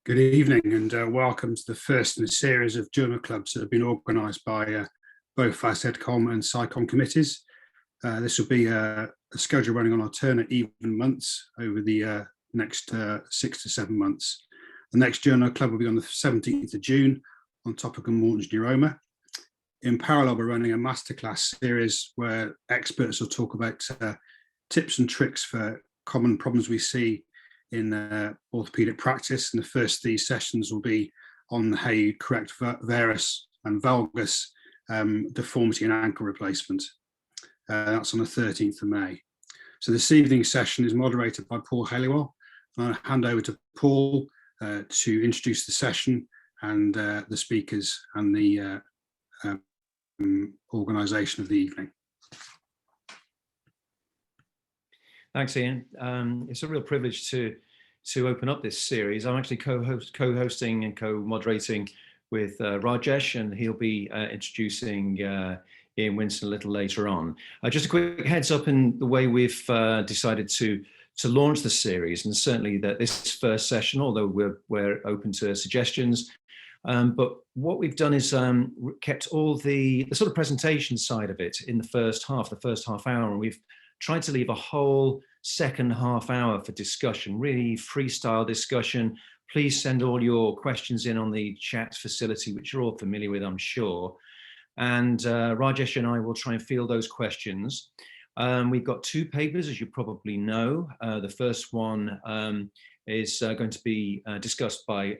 Good evening and welcome to the first in a series of journal clubs that have been organised by BOFAS, EdCom and SciCom committees. This will be a schedule running on alternate even months over the next 6 to 7 months. The next journal club will be on the 17th of June on topical Morton's neuroma. In parallel, we're running a masterclass series where experts will talk about tips and tricks for common problems we see in orthopedic practice, and the first of these sessions will be on how you correct varus and valgus deformity and ankle replacement. That's on the 13th of May. So this evening's session is moderated by Paul Halliwell. I'll hand over to Paul to introduce the session and the speakers and the organisation of the evening. Thanks, Ian. It's a real privilege to open up this series. I'm actually co-hosting and co-moderating with Rajesh, and he'll be introducing Ian Winson a little later on. Just a quick heads up in the way we've decided to launch the series, and certainly that this first session, although we're open to suggestions, but what we've done is kept all the sort of presentation side of it in the first half hour, and we've tried to leave a whole second half hour for discussion, really freestyle discussion. Please send all your questions in on the chat facility, which you're all familiar with, I'm sure. And Rajesh and I will try and field those questions. We've got 2 papers, as you probably know. The first one is going to be discussed by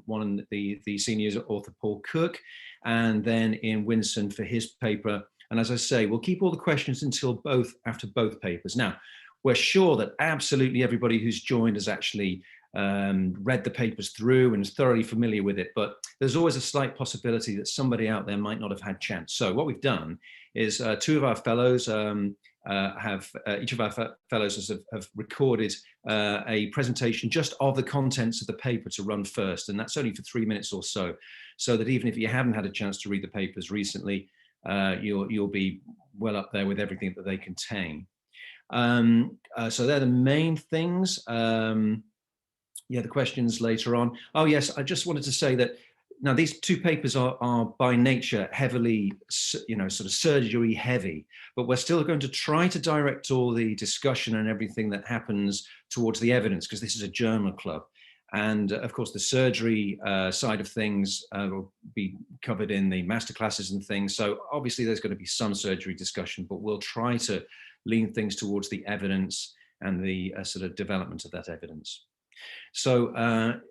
one of the seniors, author Paul Cooke, and then Ian Winson for his paper. And as I say, we'll keep all the questions until after both papers. Now, we're sure that absolutely everybody who's joined has actually read the papers through and is thoroughly familiar with it, but there's always a slight possibility that somebody out there might not have had chance. So what we've done is 2 of our fellows each of our fellows have recorded a presentation just of the contents of the paper to run first, and that's only for 3 minutes or so, so that even if you haven't had a chance to read the papers recently, you'll be well up there with everything that they contain. So they're the main things. Yeah, the questions later on. Oh yes, I just wanted to say that now these 2 papers are by nature heavily, sort of surgery heavy, but we're still going to try to direct all the discussion and everything that happens towards the evidence, because this is a journal club. And of course, the surgery side of things will be covered in the masterclasses and things. So obviously there's going to be some surgery discussion, but we'll try to lean things towards the evidence and the sort of development of that evidence. So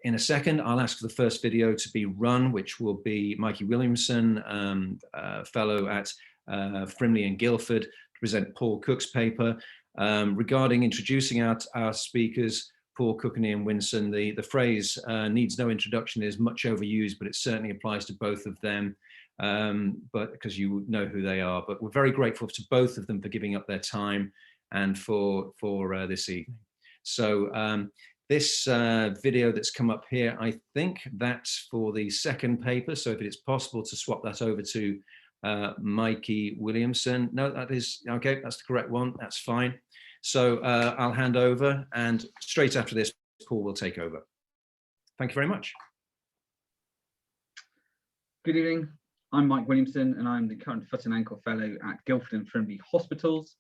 in a second, I'll ask for the first video to be run, which will be Michael Williamson, fellow at Frimley and Guildford, to present Paul Cooke's paper. Regarding introducing our speakers, Paul Cooke and Ian Winson, the phrase needs no introduction is much overused, but it certainly applies to both of them, but because you know who they are. But we're very grateful to both of them for giving up their time and for this evening. So this video that's come up here, I think that's for the second paper. So if it's possible to swap that over to Michael Williamson. No, that is, okay, that's the correct one, that's fine. So I'll hand over, and straight after this, Paul will take over. Thank you very much. Good evening. I'm Mike Williamson, and I'm the current Foot and Ankle Fellow at Guildford and Frimley Hospitals.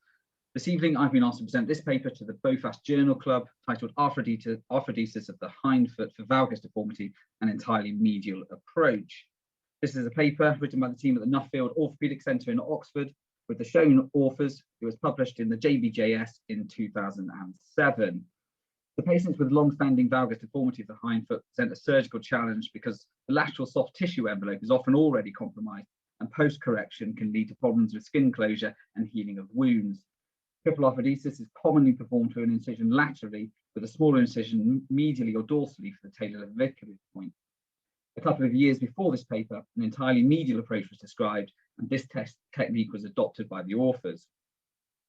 This evening, I've been asked to present this paper to the BOFAS Journal Club, titled Arthrodesis of the Hindfoot for Valgus Deformity, an Entirely Medial Approach. This is a paper written by the team at the Nuffield Orthopaedic Centre in Oxford, with the shown authors. It was published in the JBJS in 2007. The patients with long-standing valgus deformity of the hindfoot present a surgical challenge because the lateral soft tissue envelope is often already compromised, and post-correction can lead to problems with skin closure and healing of wounds. Triple arthrodesis is commonly performed through an incision laterally, with a smaller incision medially or dorsally for the talar-navicular point. A couple of years before this paper, an entirely medial approach was described, and this technique was adopted by the authors.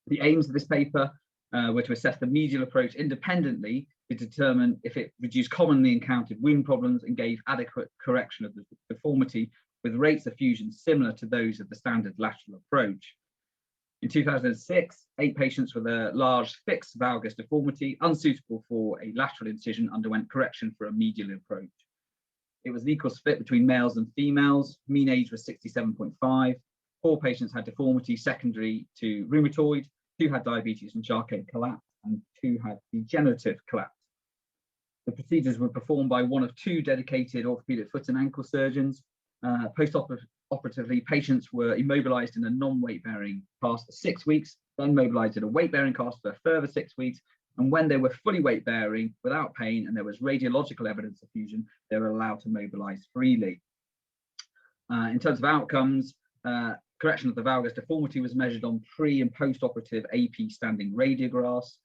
The aims of this paper were to assess the medial approach independently to determine if it reduced commonly encountered wound problems and gave adequate correction of the deformity with rates of fusion similar to those of the standard lateral approach. In 2006, 8 patients with a large fixed valgus deformity unsuitable for a lateral incision underwent correction for a medial approach. It was an equal split between males and females. Mean age was 67.5. 4 patients had deformity secondary to rheumatoid, 2 had diabetes and Charcot collapse, and 2 had degenerative collapse. The procedures were performed by one of 2 dedicated orthopedic foot and ankle surgeons. Post-operatively, patients were immobilized in a non-weight bearing cast for 6 weeks, then mobilized in a weight bearing cast for a further 6 weeks. And when they were fully weight bearing without pain and there was radiological evidence of fusion, they were allowed to mobilize freely. In terms of outcomes, correction of the valgus deformity was measured on pre and post-operative AP standing radiographs.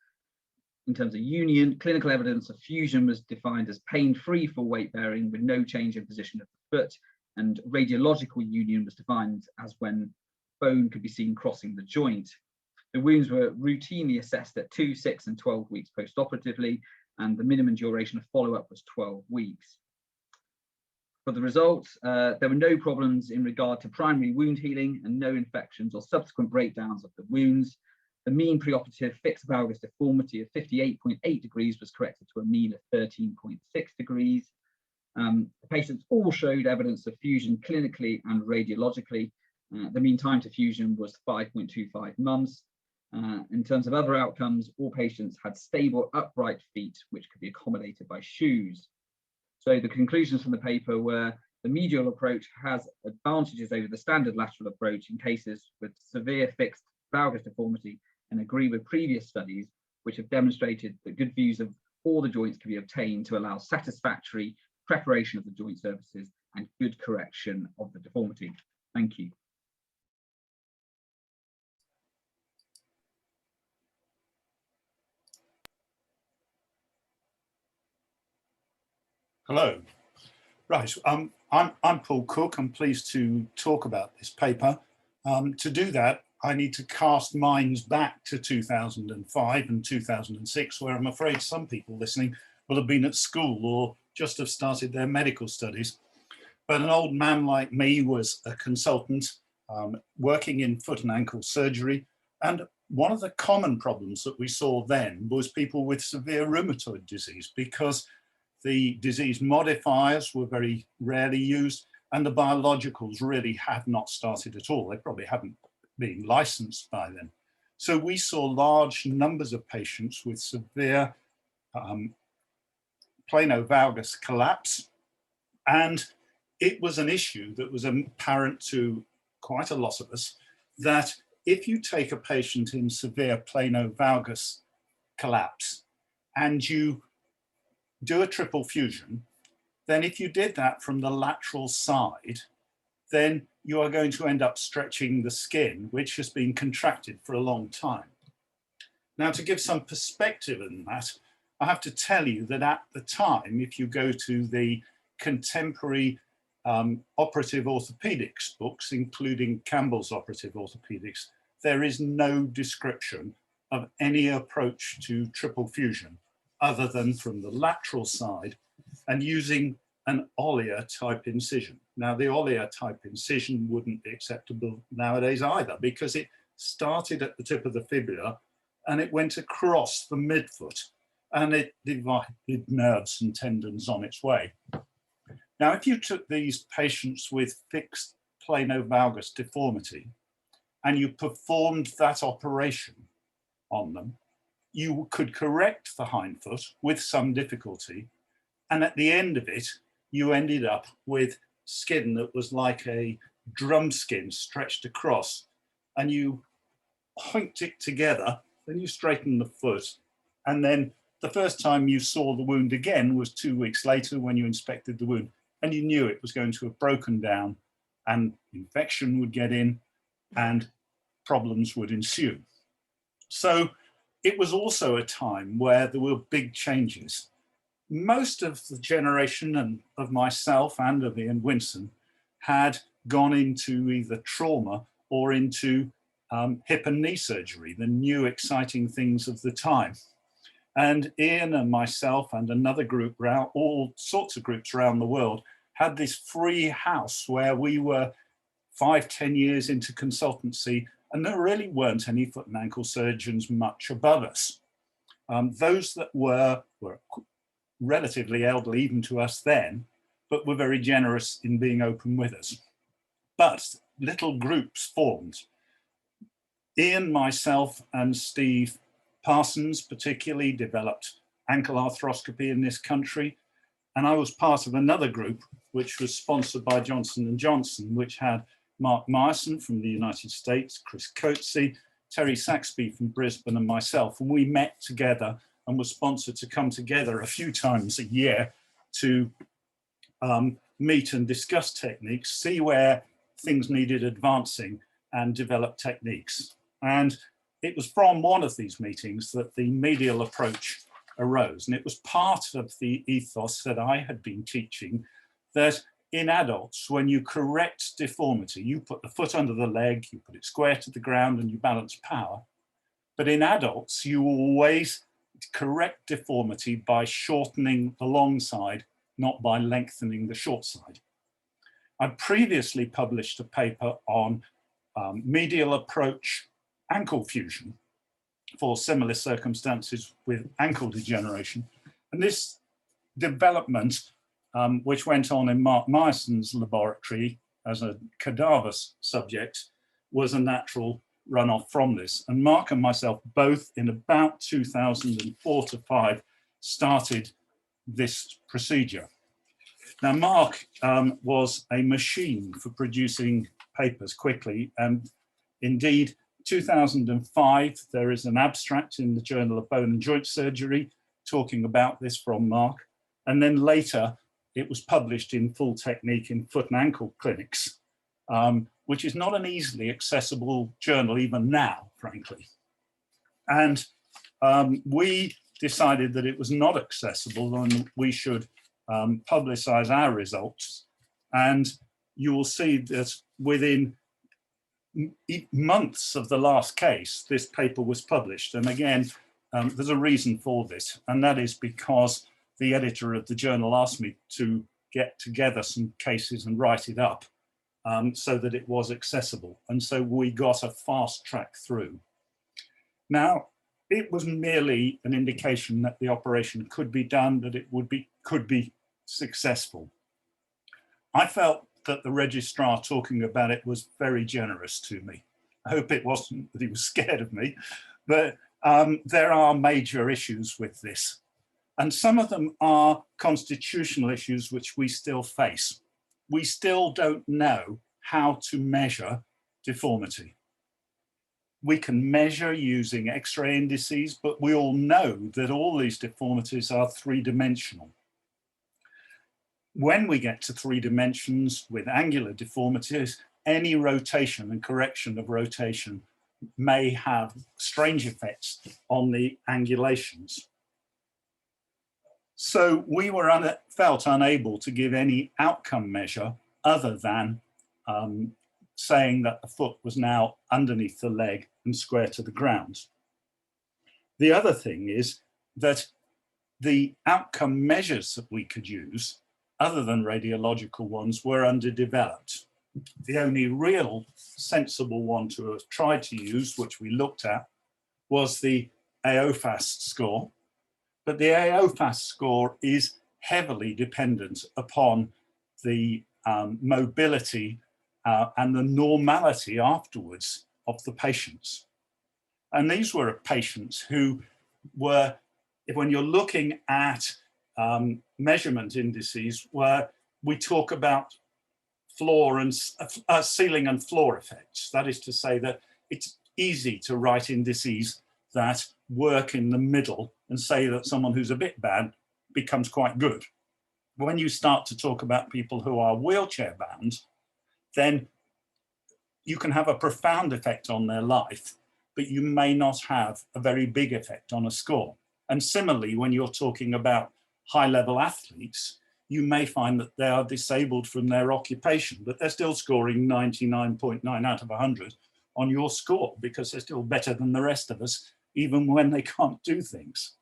In terms of union, clinical evidence of fusion was defined as pain-free for weight bearing with no change in position of the foot, and radiological union was defined as when bone could be seen crossing the joint. The wounds were routinely assessed at 2, 6, and 12 weeks post-operatively, and the minimum duration of follow-up was 12 weeks. For the results, there were no problems in regard to primary wound healing and no infections or subsequent breakdowns of the wounds. The mean preoperative fixed valgus deformity of 58.8 degrees was corrected to a mean of 13.6 degrees. The patients all showed evidence of fusion clinically and radiologically. The mean time to fusion was 5.25 months. In terms of other outcomes, all patients had stable upright feet, which could be accommodated by shoes. So the conclusions from the paper were the medial approach has advantages over the standard lateral approach in cases with severe fixed valgus deformity, and agree with previous studies which have demonstrated that good views of all the joints can be obtained to allow satisfactory preparation of the joint surfaces and good correction of the deformity. Thank you. Hello. Right, I'm Paul Cooke. I'm pleased to talk about this paper. To do that, I need to cast minds back to 2005 and 2006, where I'm afraid some people listening will have been at school or just have started their medical studies. But an old man like me was a consultant working in foot and ankle surgery. And one of the common problems that we saw then was people with severe rheumatoid disease, because the disease modifiers were very rarely used and the biologicals really had not started at all. They probably hadn't been licensed by then. So we saw large numbers of patients with severe planovalgus collapse, and it was an issue that was apparent to quite a lot of us, that if you take a patient in severe planovalgus collapse and you do a triple fusion, then if you did that from the lateral side, then you are going to end up stretching the skin, which has been contracted for a long time. Now, to give some perspective in that, I have to tell you that at the time, if you go to the contemporary operative orthopedics books, including Campbell's Operative Orthopedics, there is no description of any approach to triple fusion other than from the lateral side and using an Ollier type incision. Now, the Ollier type incision wouldn't be acceptable nowadays either, because it started at the tip of the fibula and it went across the midfoot and it divided nerves and tendons on its way. Now, if you took these patients with fixed planovalgus deformity and you performed that operation on them, you could correct the hindfoot with some difficulty, and at the end of it, you ended up with skin that was like a drum skin stretched across, and you hoinked it together, then you straightened the foot, and then the first time you saw the wound again was 2 weeks later when you inspected the wound, and you knew it was going to have broken down and infection would get in and problems would ensue. So it was also a time where there were big changes. Most of the generation of myself and of Ian Winson had gone into either trauma or into hip and knee surgery, the new exciting things of the time. And Ian and myself and another group, all sorts of groups around the world, had this free house where we were 5-10 years into consultancy, and there really weren't any foot and ankle surgeons much above us. Those that were relatively elderly even to us then, but were very generous in being open with us. But little groups formed. Ian, myself, and Steve Parsons particularly developed ankle arthroscopy in this country. And I was part of another group, which was sponsored by Johnson & Johnson, which had Mark Myerson from the United States, Chris Coatsey, Terry Saxby from Brisbane, and myself. And we met together and were sponsored to come together a few times a year to meet and discuss techniques, see where things needed advancing, and develop techniques. And it was from one of these meetings that the medial approach arose. And it was part of the ethos that I had been teaching, that in adults, when you correct deformity, you put the foot under the leg, you put it square to the ground, and you balance power. But in adults, you always correct deformity by shortening the long side, not by lengthening the short side. I'd previously published a paper on medial approach ankle fusion for similar circumstances with ankle degeneration. And this development, which went on in Mark Myerson's laboratory as a cadaver subject, was a natural runoff from this. And Mark and myself both in about 2004 to 5 started this procedure. Now, Mark was a machine for producing papers quickly, and indeed 2005, there is an abstract in the Journal of Bone and Joint Surgery talking about this from Mark. And then later, it was published in Full Technique in Foot and Ankle Clinics, which is not an easily accessible journal even now, frankly. And we decided that it was not accessible and we should publicize our results. And you will see that within months of the last case, this paper was published. And again, there's a reason for this, and that is because the editor of the journal asked me to get together some cases and write it up so that it was accessible. And so we got a fast track through. Now, it was merely an indication that the operation could be done, that it could be successful. I felt that the registrar talking about it was very generous to me. I hope it wasn't that he was scared of me, but there are major issues with this. And some of them are constitutional issues which we still face. We still don't know how to measure deformity. We can measure using X-ray indices, but we all know that all these deformities are three-dimensional. When we get to 3 dimensions with angular deformities, any rotation and correction of rotation may have strange effects on the angulations. So we were felt unable to give any outcome measure other than saying that the foot was now underneath the leg and square to the ground. The other thing is that the outcome measures that we could use, other than radiological ones, were underdeveloped. The only real sensible one to have tried to use, which we looked at, was the BOFAS score. But the BOFAS score is heavily dependent upon the mobility and the normality afterwards of the patients. And these were patients who were, when you're looking at measurement indices, where we talk about floor and ceiling and floor effects. That is to say that it's easy to write indices that work in the middle and say that someone who's a bit bad becomes quite good. When you start to talk about people who are wheelchair bound, then you can have a profound effect on their life, but you may not have a very big effect on a score. And similarly, when you're talking about high-level athletes, you may find that they are disabled from their occupation, but they're still scoring 99.9 out of 100 on your score because they're still better than the rest of us, even when they can't do things.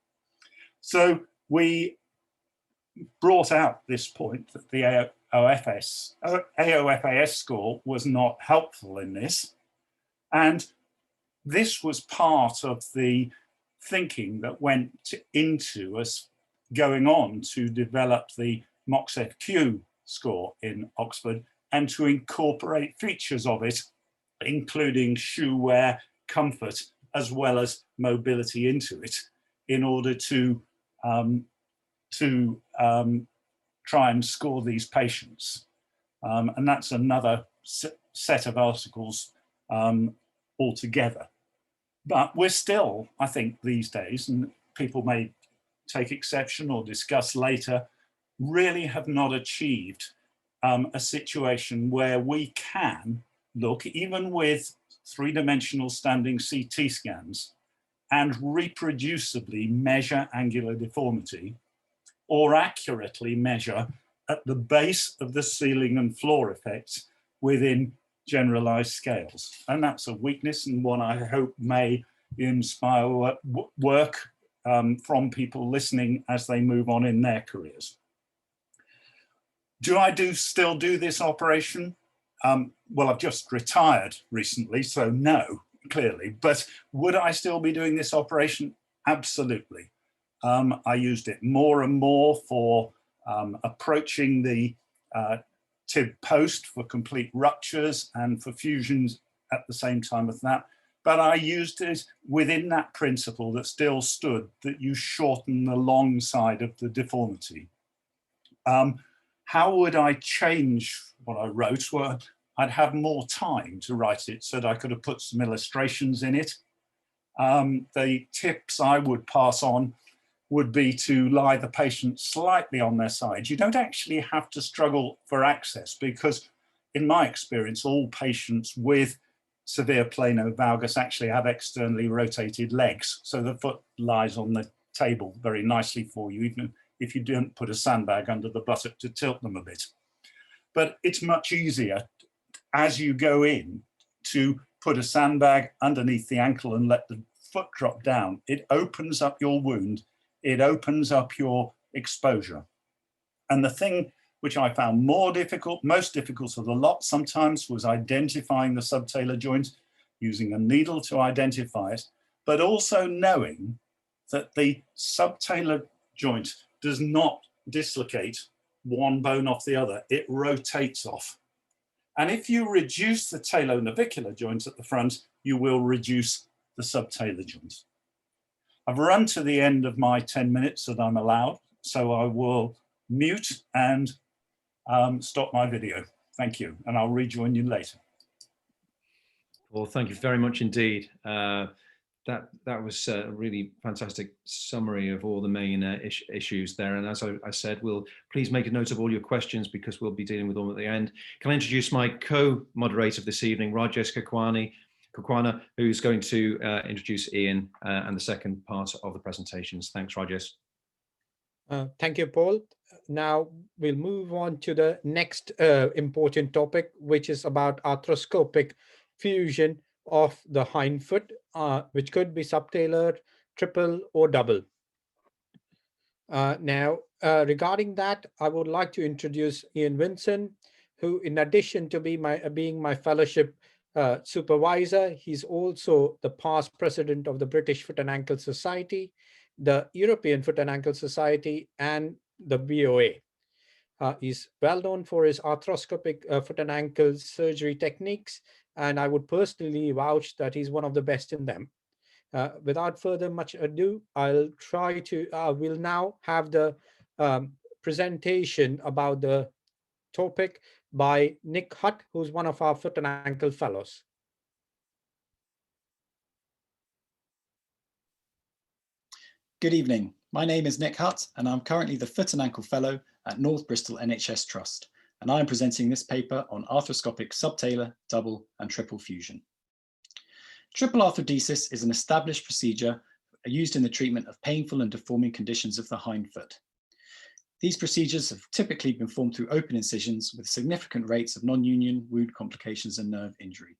So we brought out this point that the AOFAS score was not helpful in this. And this was part of the thinking that went into us going on to develop the MOXFQ score in Oxford, and to incorporate features of it, including shoe wear, comfort, as well as mobility into it, in order to try and score these patients. And that's another set of articles altogether. But we're still, I think, these days, and people may take exception or discuss later, really have not achieved a situation where we can look, even with three-dimensional standing CT scans, and reproducibly measure angular deformity, or accurately measure at the base of the ceiling and floor effects within generalized scales. And that's a weakness, and one I hope may inspire work from people listening as they move on in their careers. Do I still do this operation? Well, I've just retired recently, so no, clearly. But would I still be doing this operation? Absolutely. I used it more and more for approaching the tib post for complete ruptures and for fusions at the same time with that. But I used it within that principle that still stood, that you shorten the long side of the deformity. How would I change what I wrote? Well, I'd have more time to write it so that I could have put some illustrations in it. The tips I would pass on would be to lie the patient slightly on their side. You don't actually have to struggle for access, because in my experience, all patients with severe plano valgus actually have externally rotated legs. So the foot lies on the table very nicely for you, even if you don't put a sandbag under the buttock to tilt them a bit. But it's much easier as you go in to put a sandbag underneath the ankle and let the foot drop down. It opens up your wound. It opens up your exposure. And the thing which I found most difficult of the lot sometimes, was identifying the subtalar joint, using a needle to identify it, but also knowing that the subtalar joint does not dislocate one bone off the other, it rotates off. And if you reduce the talonavicular joint at the front, you will reduce the subtalar joint. I've run to the end of my 10 minutes that I'm allowed, so I will mute and stop my video. Thank you, and I'll rejoin you later. Well, thank you very much indeed. That was a really fantastic summary of all the main issues there. And as I said, we'll please make a note of all your questions, because we'll be dealing with them at the end. Can I introduce my co-moderator this evening, Rajesh Kakwani, who's going to introduce Ian and the second part of the presentations. Thanks, Rajesh. Thank you, Paul. Now we'll move on to the next important topic, which is about arthroscopic fusion of the hindfoot, which could be subtalar, triple, or double. Now, regarding that, I would like to introduce Ian Winson, who, in addition to being my fellowship supervisor, he's also the past president of the British Foot and Ankle Society, the European Foot and Ankle Society, and the BOA. He's well known for his arthroscopic foot and ankle surgery techniques, and I would personally vouch that he's one of the best in them. Without further much ado, we'll now have the presentation about the topic by Nick Hutt, who's one of our foot and ankle fellows. Good evening. My name is Nick Hutt, and I'm currently the Foot and Ankle Fellow at North Bristol NHS Trust, and I'm presenting this paper on arthroscopic subtalar, double, and triple fusion. Triple arthrodesis is an established procedure used in the treatment of painful and deforming conditions of the hindfoot. These procedures have typically been performed through open incisions with significant rates of non-union wound complications and nerve injury.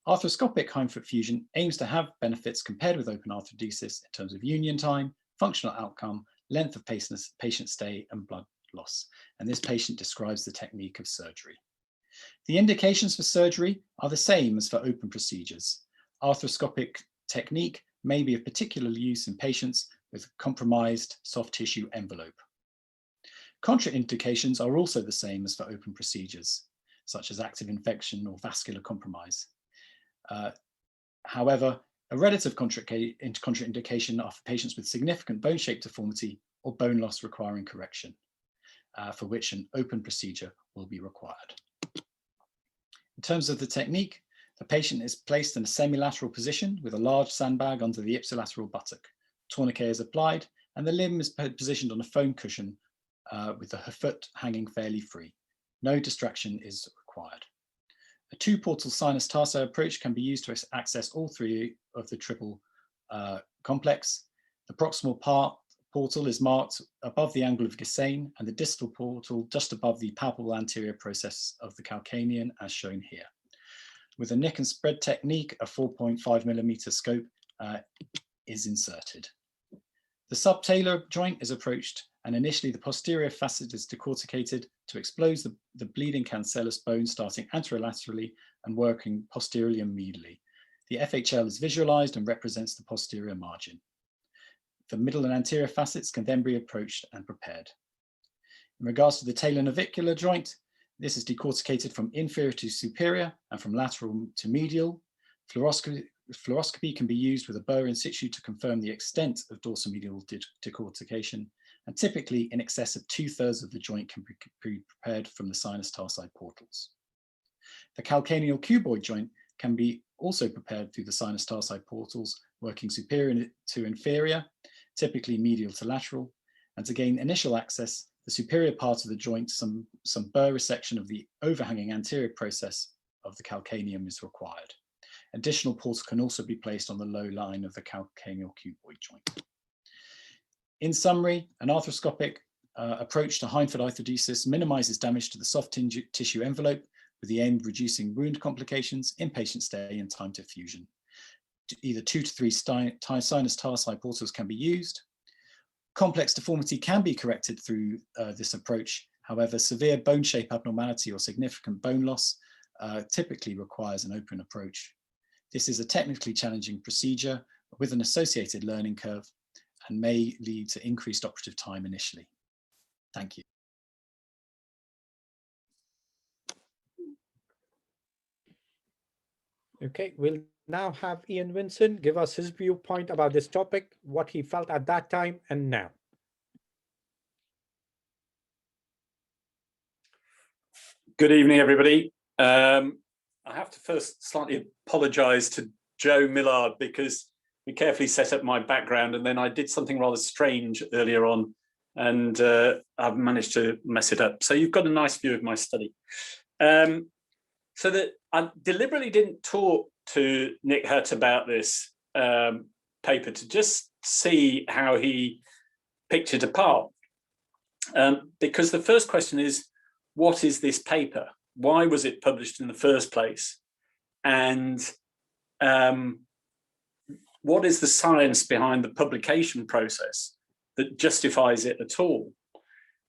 Arthroscopic hindfoot fusion aims to have benefits compared with open arthrodesis in terms of union time, functional outcome, length of patient stay, and blood loss. And this patient describes the technique of surgery. The indications for surgery are the same as for open procedures. Arthroscopic technique may be of particular use in patients with compromised soft tissue envelope. Contraindications are also the same as for open procedures, such as active infection or vascular compromise. However, a relative contraindication are for patients with significant bone shape deformity or bone loss requiring correction, for which an open procedure will be required. In terms of the technique, the patient is placed in a semilateral position with a large sandbag under the ipsilateral buttock. Tourniquet is applied and the limb is positioned on a foam cushion with the foot hanging fairly free. No distraction is required. A two-portal sinus tarsa approach can be used to access all three of the triple complex. The proximal portal is marked above the angle of Gissane and the distal portal just above the palpable anterior process of the calcaneum as shown here. With a nick and spread technique, a 4.5mm scope is inserted. The subtalar joint is approached and initially the posterior facet is decorticated to expose the bleeding cancellous bone starting anterolaterally and working posteriorly and medially. The FHL is visualized and represents the posterior margin. The middle and anterior facets can then be approached and prepared. In regards to the talar-navicular joint, this is decorticated from inferior to superior and from lateral to medial. Fluoroscopy can be used with a burr in situ to confirm the extent of dorsomedial decortication, and typically in excess of 2/3 of the joint can be prepared from the sinus tarsi portals. The calcaneal cuboid joint can be also prepared through the sinus tarsi portals, working superior to inferior, typically medial to lateral, and to gain initial access, the superior part of the joint, some burr resection of the overhanging anterior process of the calcaneum is required. Additional portals can also be placed on the low line of the calcaneal cuboid joint. In summary, an arthroscopic approach to Hindfoot arthrodesis minimizes damage to the soft tissue envelope with the aim of reducing wound complications, inpatient stay, and time to fusion. Either 2 to 3 sinus tarsi portals can be used. Complex deformity can be corrected through this approach. However, severe bone shape abnormality or significant bone loss typically requires an open approach. This is a technically challenging procedure with an associated learning curve and may lead to increased operative time initially. Thank you. Okay, we'll now have Ian Winson give us his viewpoint about this topic, what he felt at that time and now. Good evening, everybody. I have to first slightly apologise to Joe Millard because we carefully set up my background and then I did something rather strange earlier on and I've managed to mess it up. So you've got a nice view of my study. So that I deliberately didn't talk to Nick Hutt about this paper to just see how he picked it apart. Because the first question is, what is this paper? Why was it published in the first place? And what is the science behind the publication process that justifies it at all?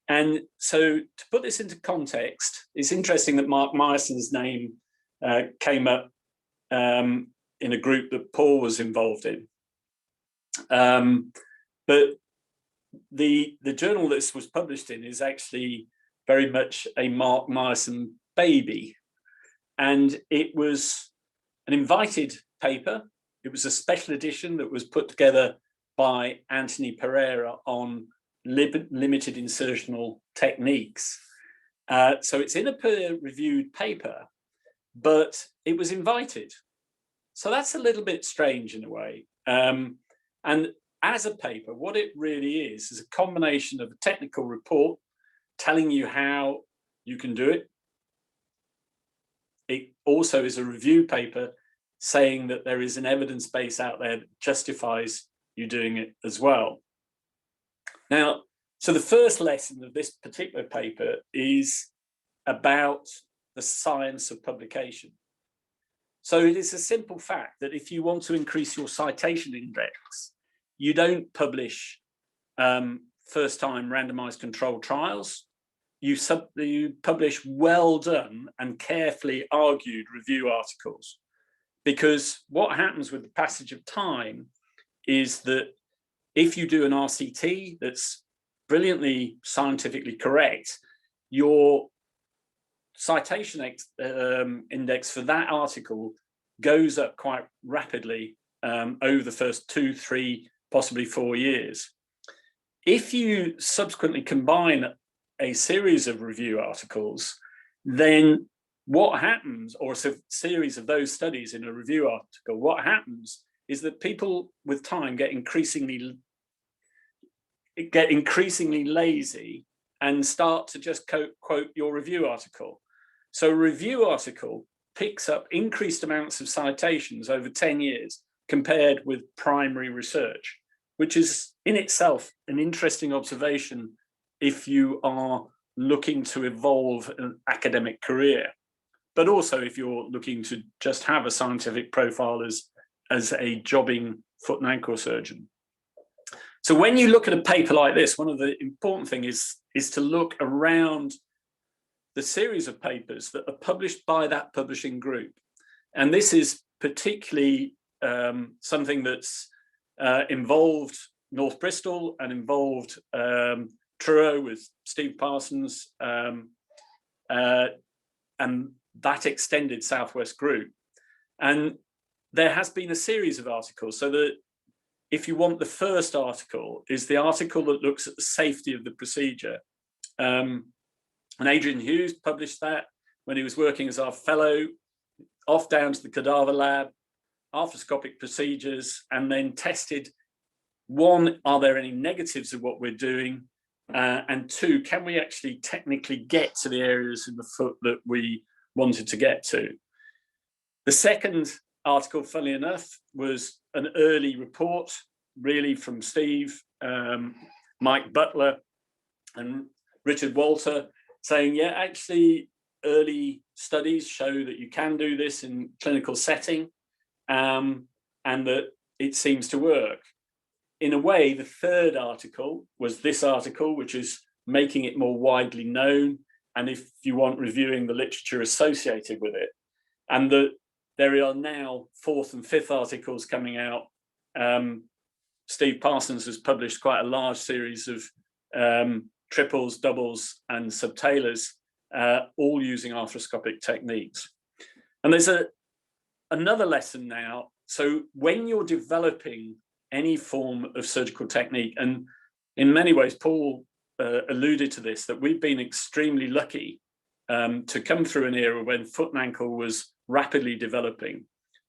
And so to put this into context, it's interesting that Mark Myerson's name came up in a group that Paul was involved in. But the journal this was published in is actually very much a Mark Myerson baby. And it was an invited paper. It was a special edition that was put together by Anthony Pereira on limited insertional techniques. So it's in a peer-reviewed paper, but it was invited. So that's a little bit strange in a way. And as a paper, what it really is a combination of a technical report telling you how you can do it. It also is a review paper saying that there is an evidence base out there that justifies you doing it as well. Now, so the first lesson of this particular paper is about the science of publication. So it is a simple fact that if you want to increase your citation index, you don't publish first-time randomized controlled trials. You publish well done and carefully argued review articles. Because what happens with the passage of time is that if you do an RCT that's brilliantly scientifically correct, your citation index for that article goes up quite rapidly over the first 2, 3, possibly 4 years. If you subsequently combine a series of review articles, then what happens, or a series of those studies in a review article, what happens is that people with time get increasingly lazy and start to just quote your review article. So a review article picks up increased amounts of citations over 10 years compared with primary research, which is in itself an interesting observation if you are looking to evolve an academic career, but also if you're looking to just have a scientific profile as a jobbing foot and ankle surgeon. So when you look at a paper like this, one of the important things is to look around the series of papers that are published by that publishing group. And this is particularly something that's involved North Bristol and involved Truro with Steve Parsons and that extended Southwest group. And there has been a series of articles. So that if you want, the first article is the article that looks at the safety of the procedure. And Adrian Hughes published that when he was working as our fellow, off down to the cadaver lab, arthroscopic procedures, and then tested, one, are there any negatives of what we're doing? And two, can we actually technically get to the areas in the foot that we wanted to get to? The second article, funnily enough, was an early report, really from Steve, Mike Butler, and Richard Walter, saying, yeah, actually, early studies show that you can do this in clinical setting, and that it seems to work. In a way, the third article was this article, which is making it more widely known, and if you want, reviewing the literature associated with it. And that there are now fourth and fifth articles coming out. Steve Parsons has published quite a large series of triples, doubles, and subtalers, all using arthroscopic techniques. And there's another lesson now. So when you're developing any form of surgical technique, and in many ways, Paul alluded to this, that we've been extremely lucky to come through an era when foot and ankle was rapidly developing.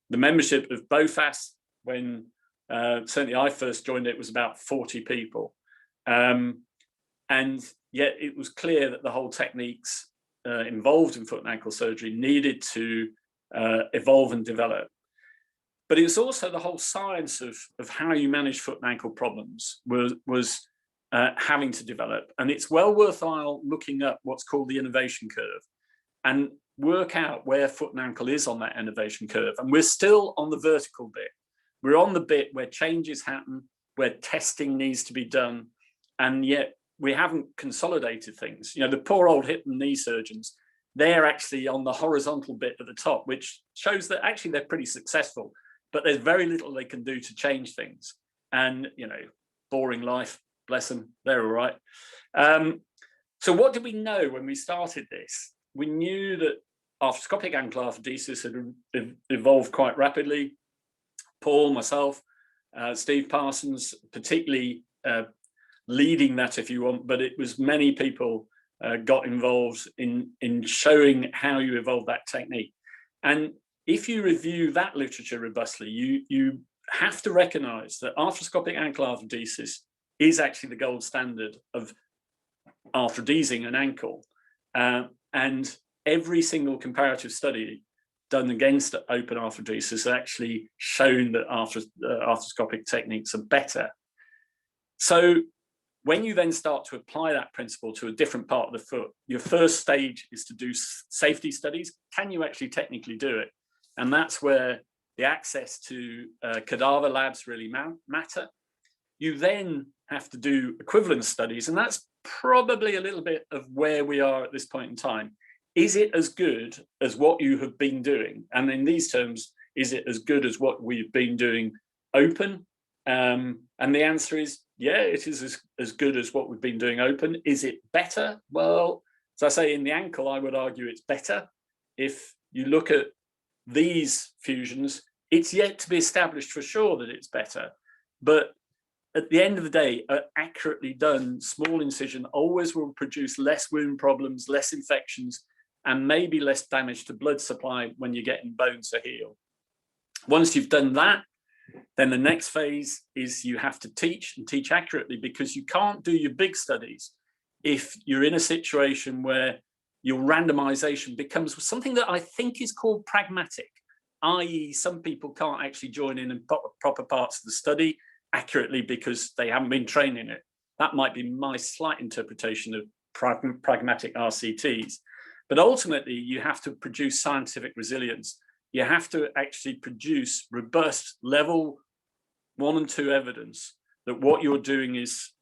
The membership of BOFAS, when certainly I first joined it, was about 40 people. And yet it was clear that the whole techniques involved in foot and ankle surgery needed to evolve and develop. But it's also the whole science of how you manage foot and ankle problems was having to develop. And it's well worthwhile looking up what's called the innovation curve and work out where foot and ankle is on that innovation curve. And we're still on the vertical bit. We're on the bit where changes happen, where testing needs to be done, and yet we haven't consolidated things. You know, the poor old hip and knee surgeons, they're actually on the horizontal bit at the top, which shows that actually they're pretty successful, but there's very little they can do to change things. And, you know, boring life, bless them, they're all right. So what did we know when we started this? We knew that arthroscopic ankle arthrodesis had evolved quite rapidly. Paul, myself, Steve Parsons, particularly leading that, if you want, but it was many people got involved in showing how you evolve that technique. And if you review that literature robustly, you have to recognize that arthroscopic ankle arthrodesis is actually the gold standard of arthrodesing an ankle. And every single comparative study done against open arthrodesis has actually shown that arthroscopic techniques are better. So when you then start to apply that principle to a different part of the foot, your first stage is to do safety studies. Can you actually technically do it? And that's where the access to cadaver labs really matter. You then have to do equivalence studies, and that's probably a little bit of where we are at this point in time. Is it as good as what you have been doing? And in these terms, is it as good as what we've been doing open? And the answer is yeah, it is as good as what we've been doing open. Is it better? Well, as I say, in the ankle, I would argue it's better. If you look at these fusions, it's yet to be established for sure that it's better. But at the end of the day, an accurately done small incision always will produce less wound problems, less infections, and maybe less damage to blood supply when you're getting bone to heal. Once you've done that, then the next phase is you have to teach and teach accurately, because you can't do your big studies if you're in a situation where your randomization becomes something that I think is called pragmatic, i.e. some people can't actually join in proper parts of the study accurately because they haven't been trained in it. That might be my slight interpretation of pragmatic RCTs. But ultimately, you have to produce scientific resilience. You have to actually produce robust level 1 and 2 evidence that what you're doing is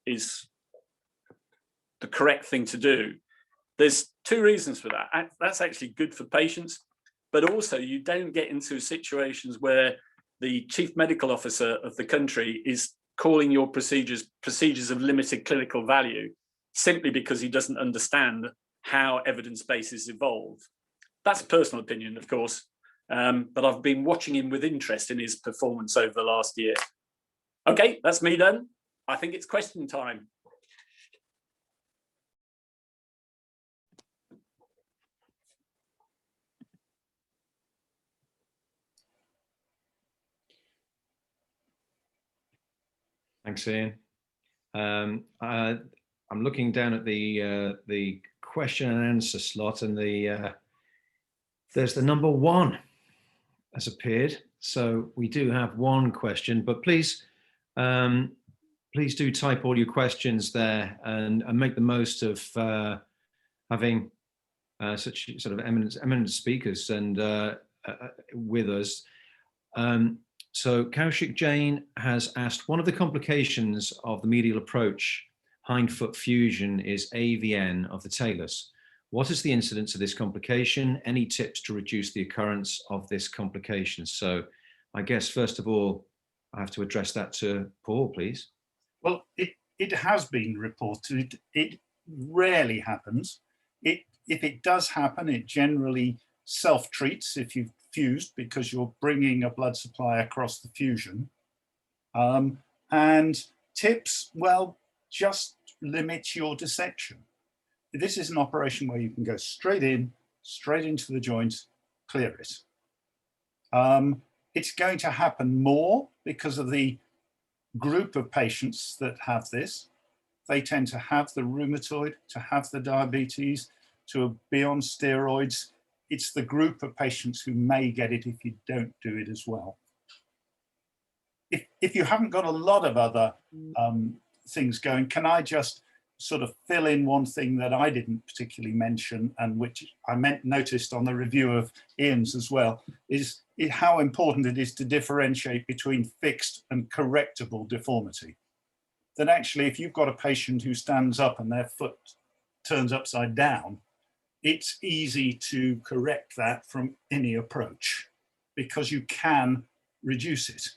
the correct thing to do. There's 2 reasons for that. That's actually good for patients, but also you don't get into situations where the chief medical officer of the country is calling your procedures of limited clinical value simply because he doesn't understand how evidence bases evolve. That's a personal opinion, of course, but I've been watching him with interest in his performance over the last year. Okay, that's me done. I think it's question time. Thanks, Ian. I'm looking down at the question and answer slot, and there's the number 1 has appeared. So we do have 1 question, but please do type all your questions there and make the most of having such sort of eminent speakers and with us. So Kaushik Jain has asked, one of the complications of the medial approach hindfoot fusion is AVN of the talus. What is the incidence of this complication? Any tips to reduce the occurrence of this complication? So I guess, first of all, I have to address that to Paul, please. Well, it has been reported. It rarely happens. If it does happen, it generally self-treats if you've fused, because you're bringing a blood supply across the fusion. And tips, well, just limit your dissection. This is an operation where you can go straight into the joint, clear it. It's going to happen more because of the group of patients that have this. They tend to have the rheumatoid, to have the diabetes, to be on steroids. It's the group of patients who may get it if you don't do it as well. If you haven't got a lot of other things going, can I just sort of fill in one thing that I didn't particularly mention, and which I noticed on the review of Ian's as well, is how important it is to differentiate between fixed and correctable deformity. That actually, if you've got a patient who stands up and their foot turns upside down, it's easy to correct that from any approach because you can reduce it.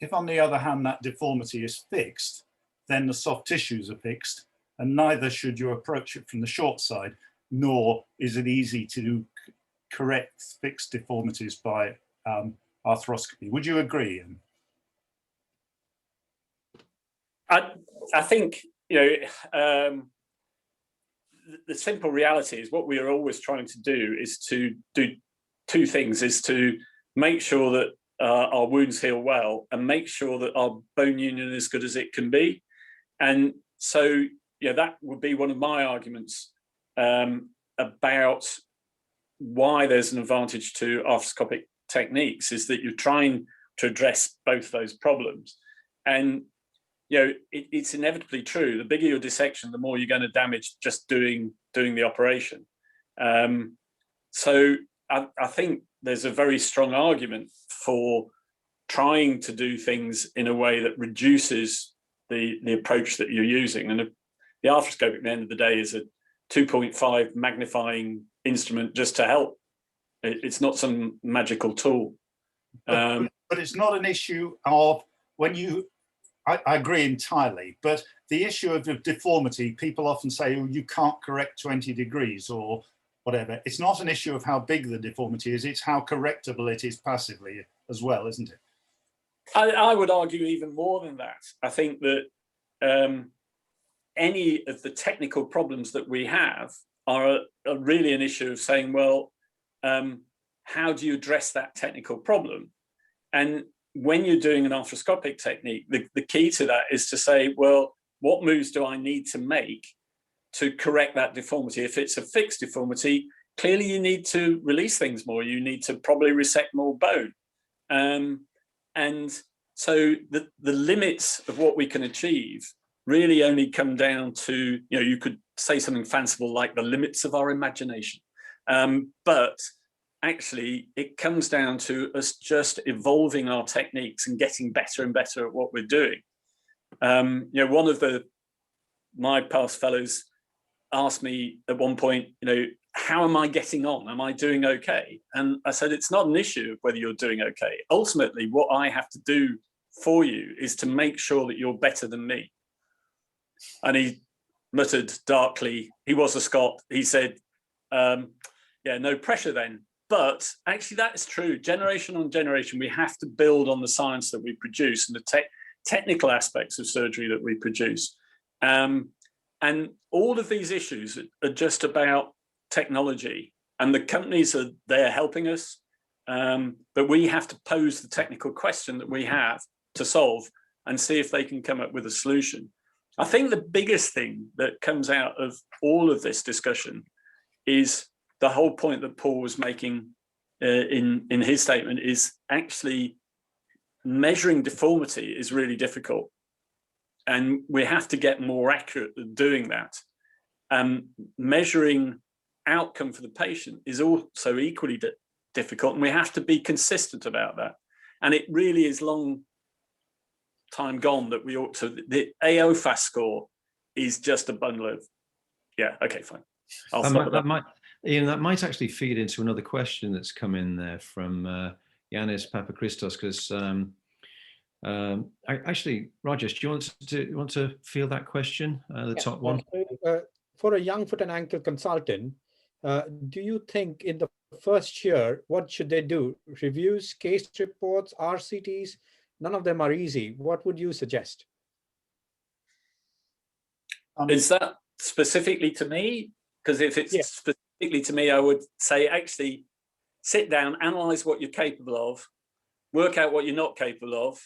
If on the other hand, that deformity is fixed, then the soft tissues are fixed, and neither should you approach it from the short side, nor is it easy to correct fixed deformities by arthroscopy. Would you agree, Ian? I think, you know, the simple reality is what we are always trying to do is to do 2 things, is to make sure that our wounds heal well and make sure that our bone union is as good as it can be. And so, yeah, that would be one of my arguments about why there's an advantage to arthroscopic techniques, is that you're trying to address both those problems. And you know, it's inevitably true. The bigger your dissection, the more you're going to damage just doing the operation. So I think there's a very strong argument for trying to do things in a way that reduces the approach that you're using. And the arthroscope at the end of the day is a 2.5 magnifying instrument just to help. It's not some magical tool. But it's not an issue of when you I agree entirely, but the issue of the deformity, people often say, oh, you can't correct 20 degrees or whatever. It's not an issue of how big the deformity is, it's how correctable it is passively as well, isn't it? I would argue even more than that. I think that any of the technical problems that we have are really an issue of saying, well, how do you address that technical problem? And when you're doing an arthroscopic technique, the key to that is to say, well, what moves do I need to make to correct that deformity? If it's a fixed deformity, clearly you need to release things more. You need to probably resect more bone. And so the limits of what we can achieve really only come down to, you could say something fanciful like the limits of our imagination. But actually, it comes down to us just evolving our techniques and getting better and better at what we're doing. One of my past fellows asked me at one point, how am I getting on? Am I doing okay? And I said, it's not an issue of whether you're doing okay. Ultimately, what I have to do for you is to make sure that you're better than me. And he muttered darkly, he was a Scot, he said, yeah, no pressure then. But actually that is true. Generation on generation, we have to build on the science that we produce and the technical aspects of surgery that we produce. And all of these issues are just about technology, and the companies are there helping us. But we have to pose the technical question that we have to solve and see if they can come up with a solution. I think the biggest thing that comes out of all of this discussion is the whole point that Paul was making in his statement is actually measuring deformity is really difficult. And we have to get more accurate at doing that. Measuring outcome for the patient is also equally difficult, and we have to be consistent about that. And it really is long time gone that we ought to, the BOFAS score is just a bundle of, yeah, okay, fine. That might actually feed into another question that's come in there from Yanis Papachristos, because actually, Rajesh, do you want to field that question, the top one? For a young foot and ankle consultant, do you think in the first year, what should they do? Reviews, case reports, RCTs? None of them are easy. What would you suggest? Is that specifically to me? Because if it's specifically to me, I would say actually sit down, analyze what you're capable of, work out what you're not capable of,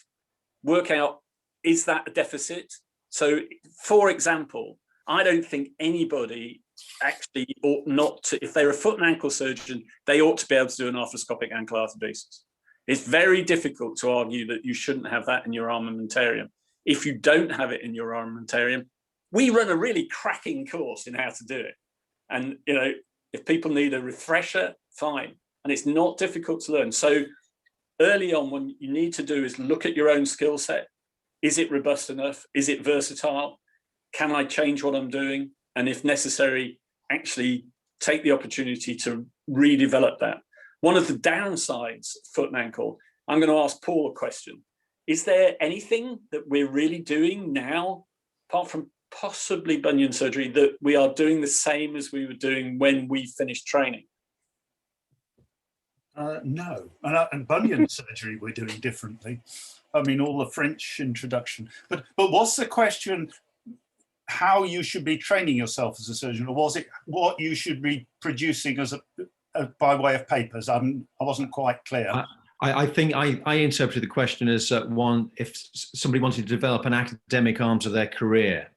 work out, is that a deficit? So, for example, I don't think anybody actually ought not to, if they're a foot and ankle surgeon, they ought to be able to do an arthroscopic ankle arthrodesis. It's very difficult to argue that you shouldn't have that in your armamentarium. If you don't have it in your armamentarium, we run a really cracking course in how to do it. And, if people need a refresher, fine. And it's not difficult to learn. So early on, what you need to do is look at your own skill set. Is it robust enough? Is it versatile? Can I change what I'm doing? And if necessary, actually take the opportunity to redevelop that. One of the downsides of foot and ankle, I'm going to ask Paul a question. Is there anything that we're really doing now, apart from possibly bunion surgery, that we are doing the same as we were doing when we finished training? No, and bunion surgery we're doing differently. I mean, all the French introduction. But what's the question? How you should be training yourself as a surgeon, or was it what you should be producing as by way of papers? I wasn't quite clear. I think I interpreted the question as one, if somebody wanted to develop an academic arm to their career.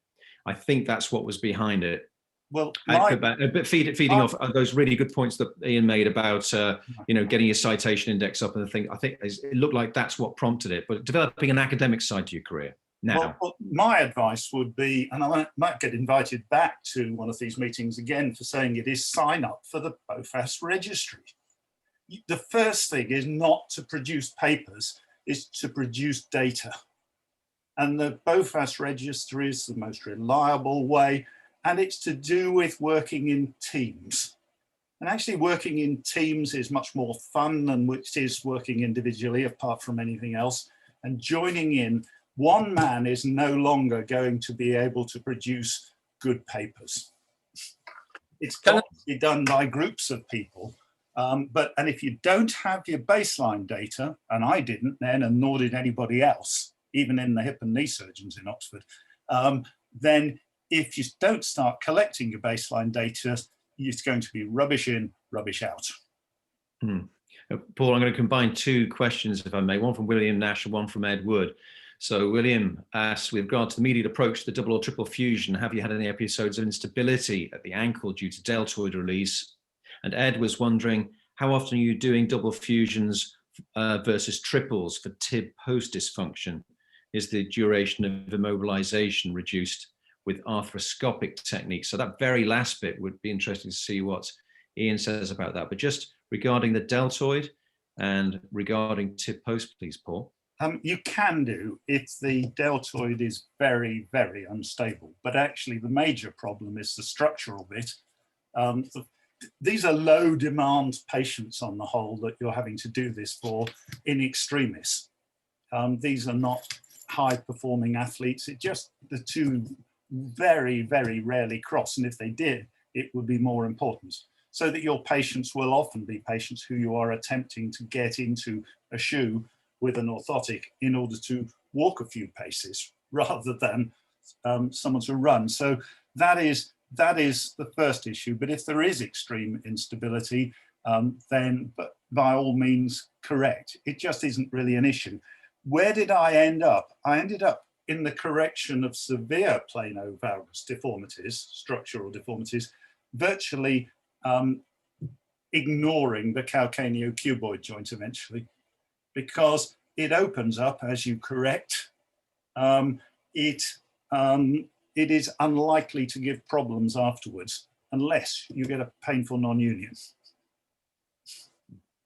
I think that's what was behind it. Well, but feeding off those really good points that Ian made about getting your citation index up and the thing. I think it looked like that's what prompted it. But developing an academic side to your career now. Well, my advice would be, and I might get invited back to one of these meetings again for saying it, is sign up for the BOFAS registry. The first thing is not to produce papers, is to produce data. And the BOFAS registry is the most reliable way, and it's to do with working in teams. And actually working in teams is much more fun than which is working individually, apart from anything else. And joining in one man is no longer going to be able to produce good papers. It's got to be done by groups of people. And if you don't have your baseline data, and I didn't then, and nor did anybody else, even in the hip and knee surgeons in Oxford, then if you don't start collecting your baseline data, it's going to be rubbish in, rubbish out. Paul, I'm going to combine two questions, if I may, one from William Nash and one from Ed Wood. So William asks, with regard to the immediate approach to the double or triple fusion, have you had any episodes of instability at the ankle due to deltoid release? And Ed was wondering, how often are you doing double fusions versus triples for tib post dysfunction? Is the duration of immobilization reduced with arthroscopic techniques? So that very last bit would be interesting to see what Ian says about that. But just regarding the deltoid and regarding tib post, please, Paul. You can do if the deltoid is very, very unstable, but actually the major problem is the structural bit. These are low demand patients on the whole that you're having to do this for in extremis. These are not high performing athletes. It just, the two very, very rarely cross. And if they did, it would be more important. So that your patients will often be patients who you are attempting to get into a shoe with an orthotic in order to walk a few paces rather than someone to run. So that is the first issue. But if there is extreme instability, then by all means correct. It just isn't really an issue. Where did I end up? I ended up in the correction of severe plano-valgus deformities, structural deformities, virtually ignoring the calcaneo-cuboid joint eventually, because it opens up as you correct. It is unlikely to give problems afterwards unless you get a painful non-union.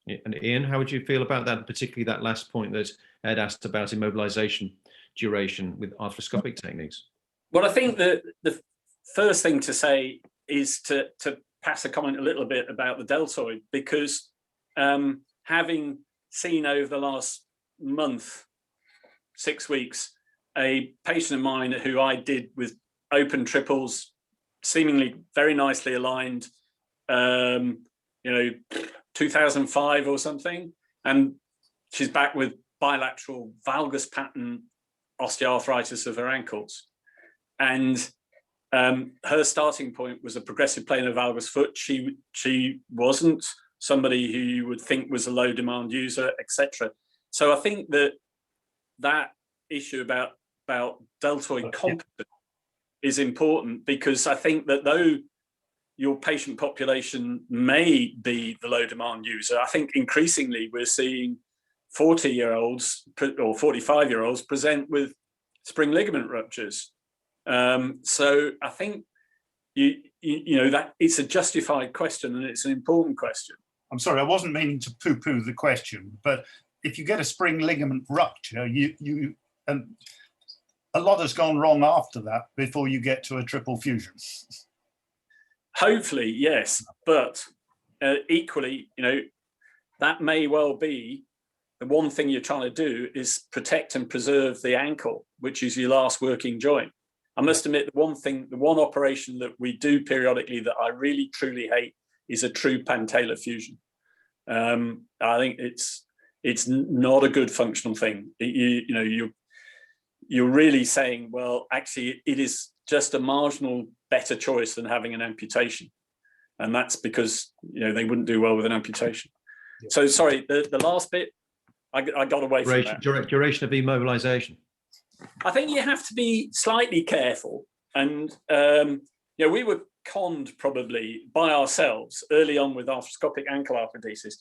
And Ian, how would you feel about that, particularly that last point that Ed asked about immobilization duration with arthroscopic techniques? Well, I think that the first thing to say is to pass a comment a little bit about the deltoid, because having seen over the last month, 6 weeks, a patient of mine who I did with open triples, seemingly very nicely aligned, 2005 or something, and she's back with bilateral valgus pattern osteoarthritis of her ankles. And her starting point was a progressive planar valgus foot. She wasn't somebody who you would think was a low demand user, etc. So I think that issue about deltoid competence is important, because I think that though your patient population may be the low demand user, I think increasingly we're seeing 40-year-olds or 45-year-olds present with spring ligament ruptures. So I think you know that it's a justified question, and it's an important question. I'm sorry, I wasn't meaning to poo-poo the question, but if you get a spring ligament rupture, and a lot has gone wrong after that before you get to a triple fusion. Hopefully, yes, but equally, that may well be the one thing you're trying to do is protect and preserve the ankle, which is your last working joint. I must admit, the one operation that we do periodically that I really truly hate is a true pantalar fusion. I think it's not a good functional thing. You're really saying, well, actually, it is just a marginal better choice than having an amputation, and that's because they wouldn't do well with an amputation. Yeah. So sorry, the last bit, I got away from that. Duration of immobilization. I think you have to be slightly careful, and we were conned probably by ourselves early on with arthroscopic ankle arthrodesis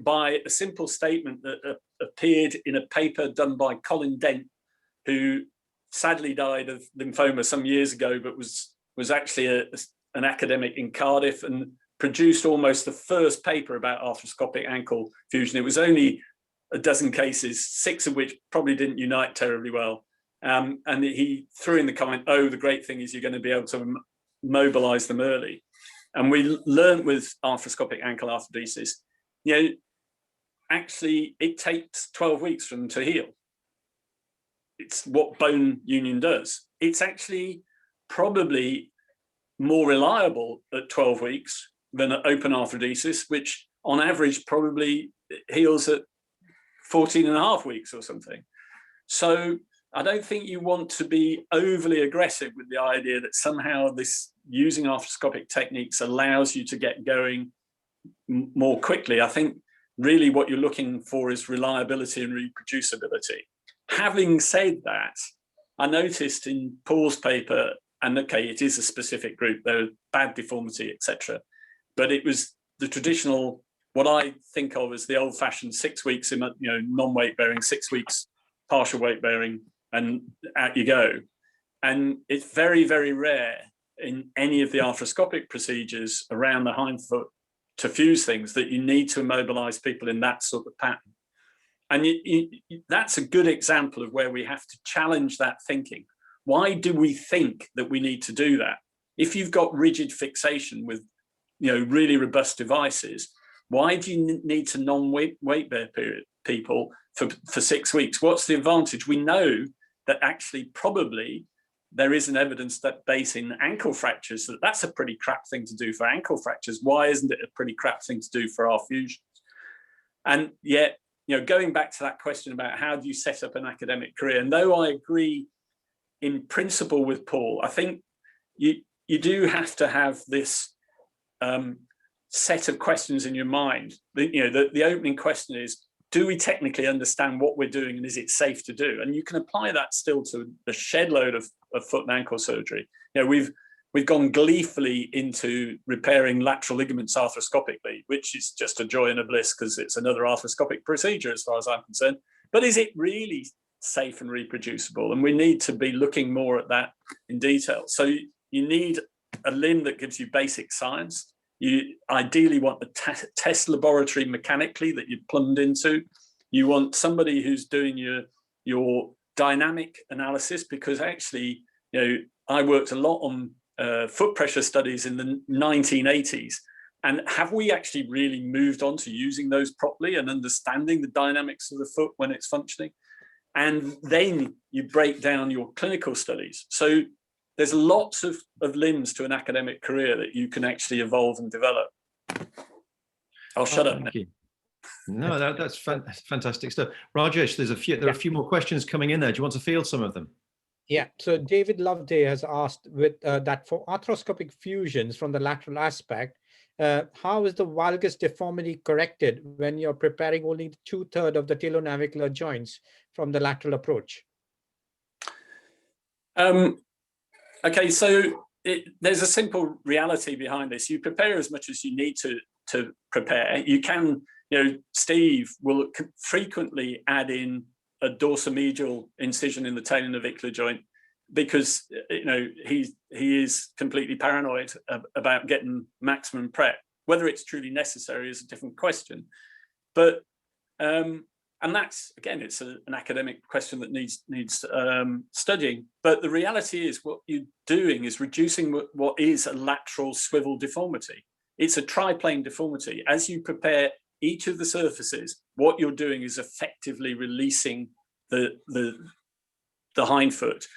by a simple statement that appeared in a paper done by Colin Dent, who sadly died of lymphoma some years ago, but was actually an academic in Cardiff and produced almost the first paper about arthroscopic ankle fusion. It was only a dozen cases, 6 of which probably didn't unite terribly well. And he threw in the comment, oh, the great thing is you're going to be able to mobilize them early. And we learned with arthroscopic ankle arthrodesis, actually it takes 12 weeks for them to heal. it's what bone union does. It's actually probably more reliable at 12 weeks than at open arthrodesis, which on average probably heals at 14.5 weeks or something. So I don't think you want to be overly aggressive with the idea that somehow this using arthroscopic techniques allows you to get going more quickly. I think really what you're looking for is reliability and reproducibility. Having said that, I noticed in Paul's paper, and okay, it is a specific group, there are bad deformity, etc. But it was the traditional, what I think of as the old-fashioned 6 weeks, non-weight bearing, 6 weeks partial weight bearing, and out you go. And it's very, very rare in any of the arthroscopic procedures around the hindfoot to fuse things that you need to immobilize people in that sort of pattern. And that's a good example of where we have to challenge that thinking. Why do we think that we need to do that? If you've got rigid fixation with really robust devices, why do you need to non-weight bear people for 6 weeks? What's the advantage? We know that actually probably there isn't evidence that base in ankle fractures, that's a pretty crap thing to do for ankle fractures. Why isn't it a pretty crap thing to do for our fusions? And yet, going back to that question about how do you set up an academic career, and though I agree in principle with Paul, I think you do have to have this set of questions in your mind. The opening question is, do we technically understand what we're doing and is it safe to do? And you can apply that still to a shed load of foot and ankle surgery. We've gone gleefully into repairing lateral ligaments arthroscopically, which is just a joy and a bliss because it's another arthroscopic procedure as far as I'm concerned. But is it really safe and reproducible? And we need to be looking more at that in detail. So you need a limb that gives you basic science. You ideally want a test laboratory mechanically that you're plumbed into. You want somebody who's doing your dynamic analysis, because actually, I worked a lot on foot pressure studies in the 1980s. And have we actually really moved on to using those properly and understanding the dynamics of the foot when it's functioning? And then you break down your clinical studies. So there's lots of limbs to an academic career that you can actually evolve and develop. I'll shut up now. No, that's fantastic stuff. Rajesh, there are a few more questions coming in there. Do you want to field some of them? Yeah, so David Loveday has asked that for arthroscopic fusions from the lateral aspect, how is the valgus deformity corrected when you're preparing only 2/3 of the talonavicular joints from the lateral approach? Okay, so there's a simple reality behind this. You prepare as much as you need to prepare. You can, Steve will frequently add in a dorsomedial incision in the talonavicular joint because he is completely paranoid about getting maximum prep. Whether it's truly necessary is a different question. But and that's, again, it's an academic question that needs studying. But the reality is what you're doing is reducing what is a lateral swivel deformity. It's a triplane deformity. As you prepare each of the surfaces, what you're doing is effectively releasing the hindfoot.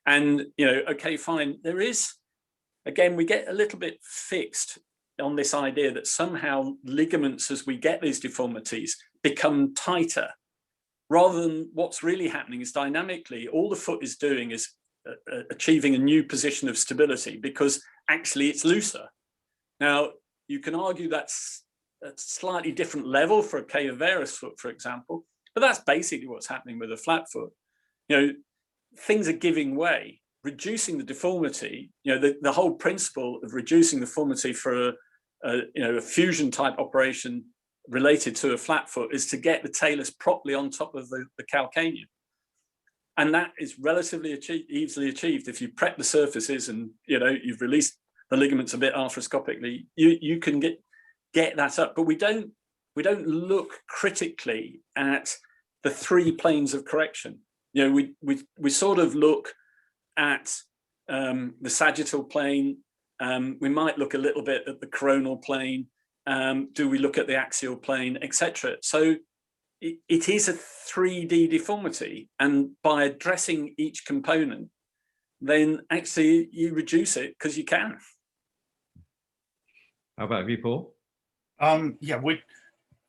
And, okay, fine. There is, again, we get a little bit fixed on this idea that somehow ligaments, as we get these deformities, become tighter, rather than what's really happening is dynamically, all the foot is doing is achieving a new position of stability because actually it's looser. Now, you can argue that's a slightly different level for a Cayaveris foot, for example, but that's basically what's happening with a flat foot. Things are giving way, reducing the deformity. The whole principle of reducing the deformity for a fusion type operation related to a flat foot is to get the talus properly on top of the calcaneum. And that is relatively easily achieved if you prep the surfaces and you've released the ligaments a bit arthroscopically. You can get that up, but we don't look critically at the 3 planes of correction. We sort of look at the sagittal plane. We might look a little bit at the coronal plane. Do we look at the axial plane, etc.? So it is a 3D deformity, and by addressing each component, then actually you reduce it because you can. How about you, Paul? Yeah,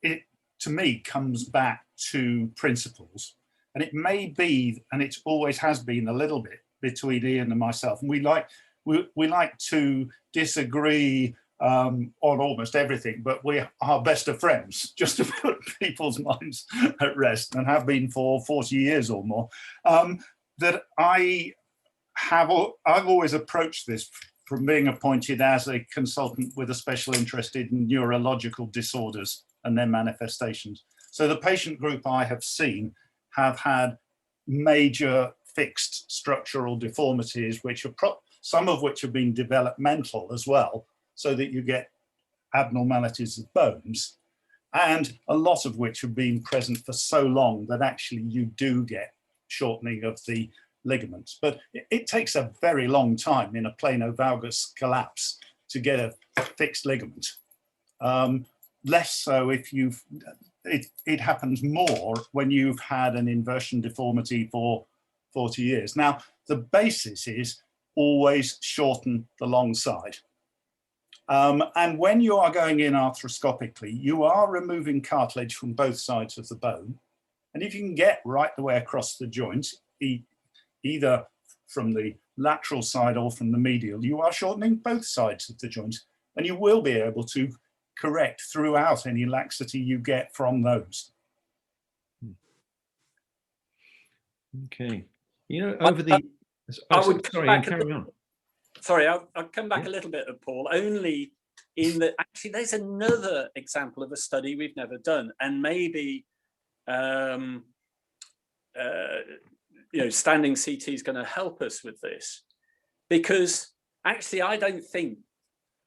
it to me comes back to principles, and it may be, and it always has been a little bit between Ian and myself, and we like to disagree on almost everything, but we are best of friends, just to put people's minds at rest, and have been for 40 years or more. That I've always approached this from being appointed as a consultant with a special interest in neurological disorders and their manifestations. So the patient group I have seen have had major fixed structural deformities, which are some of which have been developmental as well, so that you get abnormalities of bones, and a lot of which have been present for so long that actually you do get shortening of the ligaments. But it takes a very long time in a plano-valgus collapse to get a fixed ligament. Less so if it happens more when you've had an inversion deformity for 40 years. Now, the basis is always shorten the long side. And when you are going in arthroscopically, you are removing cartilage from both sides of the bone. And if you can get right the way across the joint, either from the lateral side or from the medial, you are shortening both sides of the joint, and you will be able to correct throughout any laxity you get from those. Okay. You know, over the... carry on. Sorry, I'll come back a little bit of Paul, only in that actually there's another example of a study we've never done, and maybe you know, standing CT is going to help us with this, because actually I don't think,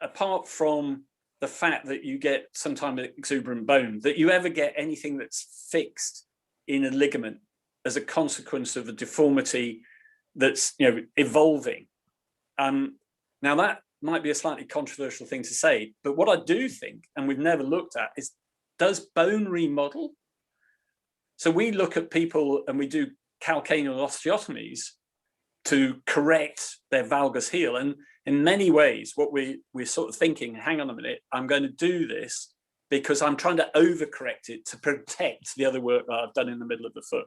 apart from the fact that you get sometimes exuberant bone, that you ever get anything that's fixed in a ligament as a consequence of a deformity that's, you know, evolving. Now that might be a slightly controversial thing to say, but what I do think, and we've never looked at, is does bone remodel? So we look at people and we do calcaneal osteotomies to correct their valgus heel, and in many ways what we're sort of thinking, hang on a minute, I'm going to do this because I'm trying to overcorrect it to protect the other work that I've done in the middle of the foot.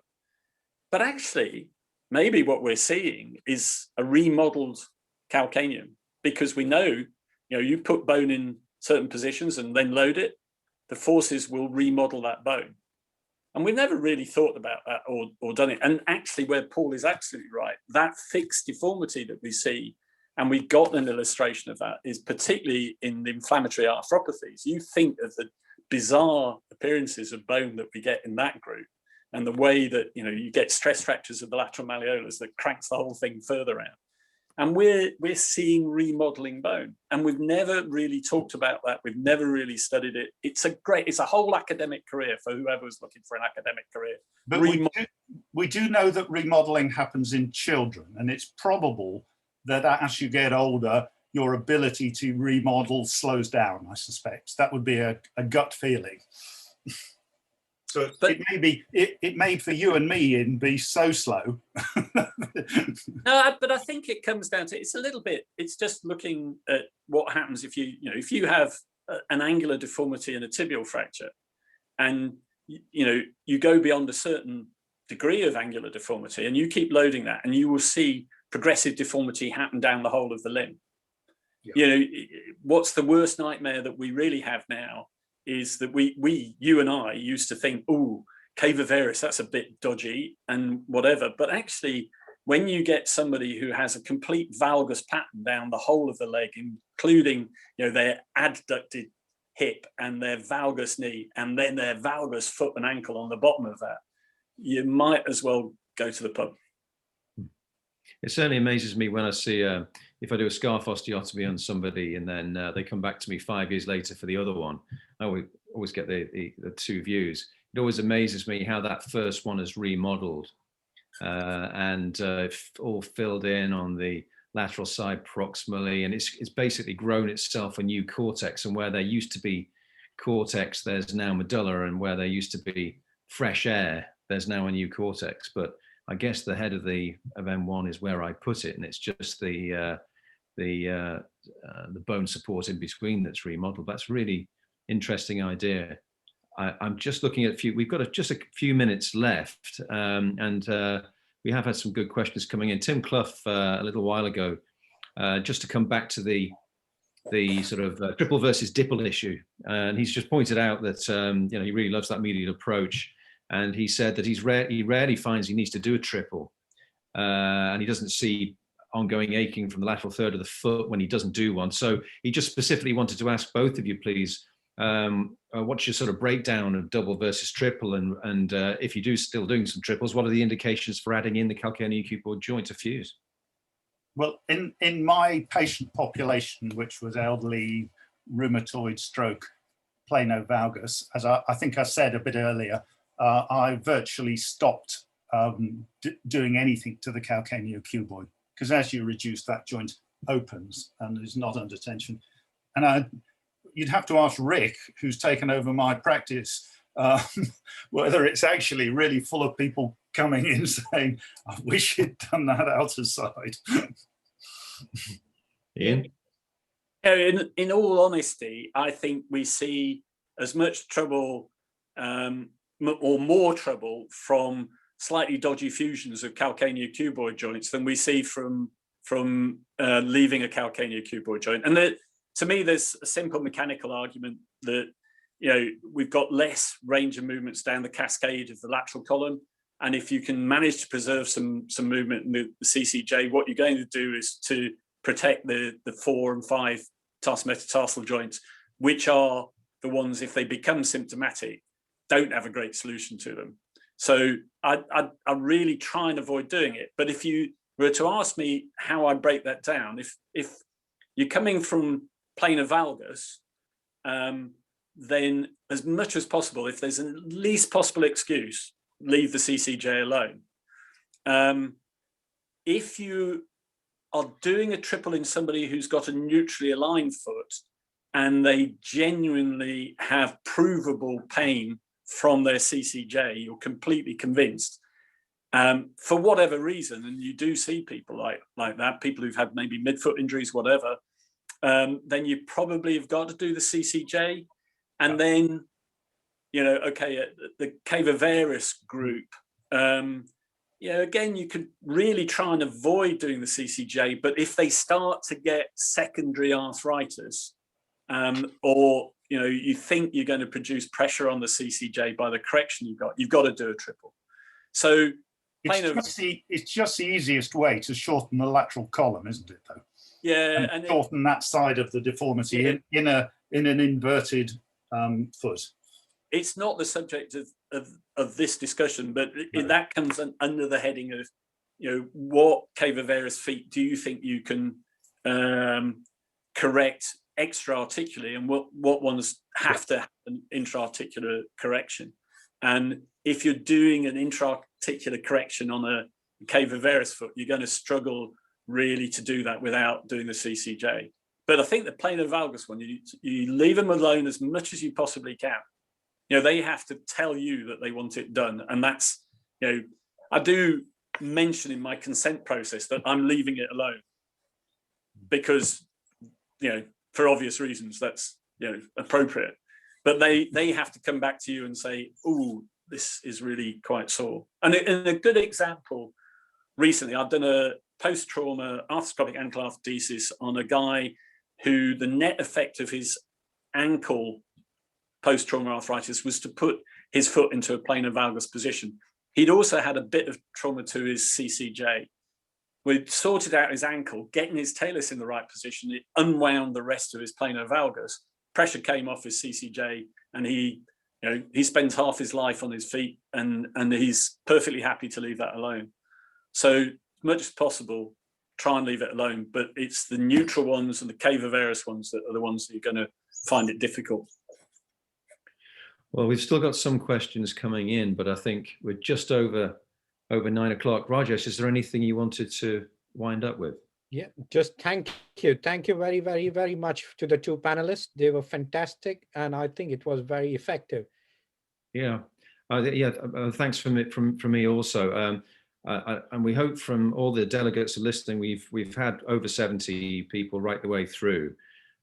But actually maybe what we're seeing is a remodeled calcaneum, because we know, you know, you put bone in certain positions and then load it, the forces will remodel that bone. And we've never really thought about that or done it. And actually, where Paul is absolutely right, that fixed deformity that we see, and we've got an illustration of that, is particularly in the inflammatory arthropathies. You think of the bizarre appearances of bone that we get in that group, and the way that, you know, you get stress fractures of the lateral malleolus that cranks the whole thing further out. And we're seeing remodeling bone, and we've never really talked about that. We've never really studied it. It's a whole academic career for whoever's looking for an academic career. But we do know that remodeling happens in children, and it's probable that as you get older, your ability to remodel slows down, I suspect. That would be a gut feeling. So it may for you and me be so slow. No, but I think it comes down to, it's a little bit, it's just looking at what happens if you have an angular deformity and a tibial fracture, and you go beyond a certain degree of angular deformity and you keep loading that, and you will see progressive deformity happen down the whole of the limb. Yeah. You know, what's the worst nightmare that we really have now is that you and I used to think, oh, cava varus, that's a bit dodgy and whatever. But actually, when you get somebody who has a complete valgus pattern down the whole of the leg, including, you know, their adducted hip and their valgus knee, and then their valgus foot and ankle on the bottom of that, you might as well go to the pub. It certainly amazes me when I see, if I do a scarf osteotomy on somebody and then they come back to me 5 years later for the other one, I always get the two views. It always amazes me how that first one is remodeled and all filled in on the lateral side proximally, and it's basically grown itself a new cortex, and where there used to be cortex, there's now medulla, and where there used to be fresh air, there's now a new cortex. But I guess the head of M1 is where I put it, and it's just the bone support in between that's remodeled. That's really interesting idea. I'm just looking at we've got just a few minutes left, and we have had some good questions coming in. Tim Clough a little while ago, just to come back to the sort of triple versus dipple issue, and he's just pointed out that he really loves that medial approach, and he said that he rarely finds he needs to do a triple, and he doesn't see ongoing aching from the lateral third of the foot when he doesn't do one. So he just specifically wanted to ask both of you, please, what's your sort of breakdown of double versus triple, and if you do still doing some triples, what are the indications for adding in the calcaneocuboid joint to fuse? Well, in my patient population, which was elderly, rheumatoid stroke, plano valgus, as I think I said a bit earlier, I virtually stopped doing anything to the calcaneocuboid, because as you reduce, that joint opens and is not under tension. And you'd have to ask Rick, who's taken over my practice, whether it's actually really full of people coming in saying, I wish you'd done that outer side. Ian? In all honesty, I think we see as much trouble or more trouble from slightly dodgy fusions of calcaneocuboid joints than we see from leaving a calcaneocuboid joint. And to me, there's a simple mechanical argument that we've got less range of movements down the cascade of the lateral column, and if you can manage to preserve some movement in the CCJ, what you're going to do is to protect the 4 and 5 tarsometatarsal joints, which are the ones, if they become symptomatic, don't have a great solution to them. So I really try and avoid doing it. But if you were to ask me how I break that down, if you're coming from planar valgus, then as much as possible, if there's the least possible excuse, leave the CCJ alone. If you are doing a triple in somebody who's got a neutrally aligned foot and they genuinely have provable pain from their CCJ, you're completely convinced, for whatever reason, and you do see people like that, people who've had maybe midfoot injuries, whatever, then you probably have got to do the CCJ. And then, okay, the cavavarus group, again, you could really try and avoid doing the CCJ, but if they start to get secondary arthritis, or you think you're going to produce pressure on the CCJ by the correction you've got to do a triple. So it's just the easiest way to shorten the lateral column, isn't it, though? Yeah, and shorten that side of the deformity in an inverted foot. It's not the subject of this discussion, but that comes under the heading of, what cavavarus feet do you think you can correct extra-articularly, and what ones have to have an intra-articular correction? And if you're doing an intra-articular correction on a cavavarus foot, you're going to struggle really to do that without doing the CCJ. But I think the planar valgus one, you leave them alone as much as you possibly can. They have to tell you that they want it done. And that's, I do mention in my consent process that I'm leaving it alone because, for obvious reasons, that's, appropriate. But they have to come back to you and say, oh, this is really quite sore. And a good example, recently, I've done a post-trauma arthroscopic ankle arthrodesis on a guy who the net effect of his ankle post-trauma arthritis was to put his foot into a planar valgus position. He'd also had a bit of trauma to his CCJ. We'd sorted out his ankle, getting his talus in the right position. It unwound the rest of his planar valgus. Pressure came off his CCJ, and he spends half his life on his feet, and he's perfectly happy to leave that alone. So as much as possible, try and leave it alone. But it's the neutral ones and the cavavarus ones that are the ones that you're going to find it difficult. Well, we've still got some questions coming in, but I think we're just over 9 o'clock. Rajesh, is there anything you wanted to wind up with? Yeah, just thank you. Thank you very, very, very much to the two panelists. They were fantastic, and I think it was very effective. Yeah. Thanks from me also. And we hope from all the delegates listening, we've had over 70 people right the way through,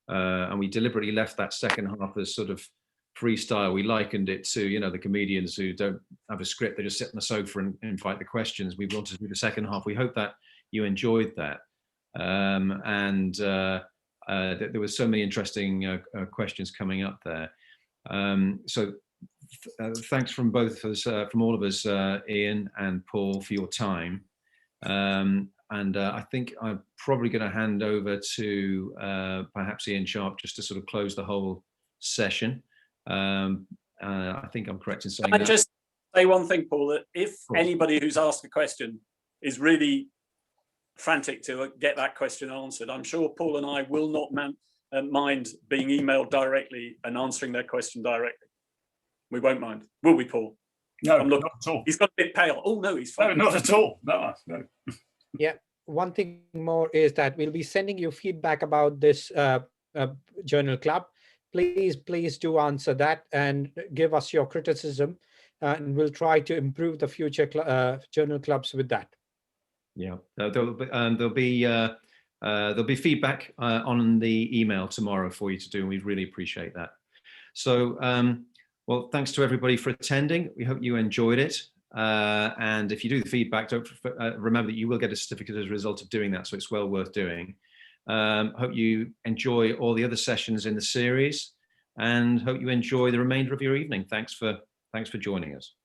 and we deliberately left that second half as sort of freestyle. We likened it to, you know, the comedians who don't have a script, they just sit on the sofa and invite the questions. We wanted to do the second half. We hope that you enjoyed that, and there were so many interesting questions coming up there. So thanks from both of us, from all of us, Ian and Paul, for your time. And I think I'm probably going to hand over to perhaps Ian Sharp just to sort of close the whole session. I think I'm correct in saying that. Can I just say one thing, Paul, that if anybody who's asked a question is really frantic to get that question answered, I'm sure Paul and I will not mind being emailed directly and answering their question directly. We won't mind, will we, Paul? No, not at all. He's got a bit pale. Oh no, he's fine. No, not at all. No. Yeah, one thing more is that we'll be sending you feedback about this journal club. Please do answer that and give us your criticism, and we'll try to improve the future journal clubs with that. Yeah, there'll be feedback on the email tomorrow for you to do, and we really appreciate that. So, well, thanks to everybody for attending. We hope you enjoyed it. And if you do the feedback, don't remember that you will get a certificate as a result of doing that, so it's well worth doing. Hope you enjoy all the other sessions in the series, and hope you enjoy the remainder of your evening. Thanks for joining us.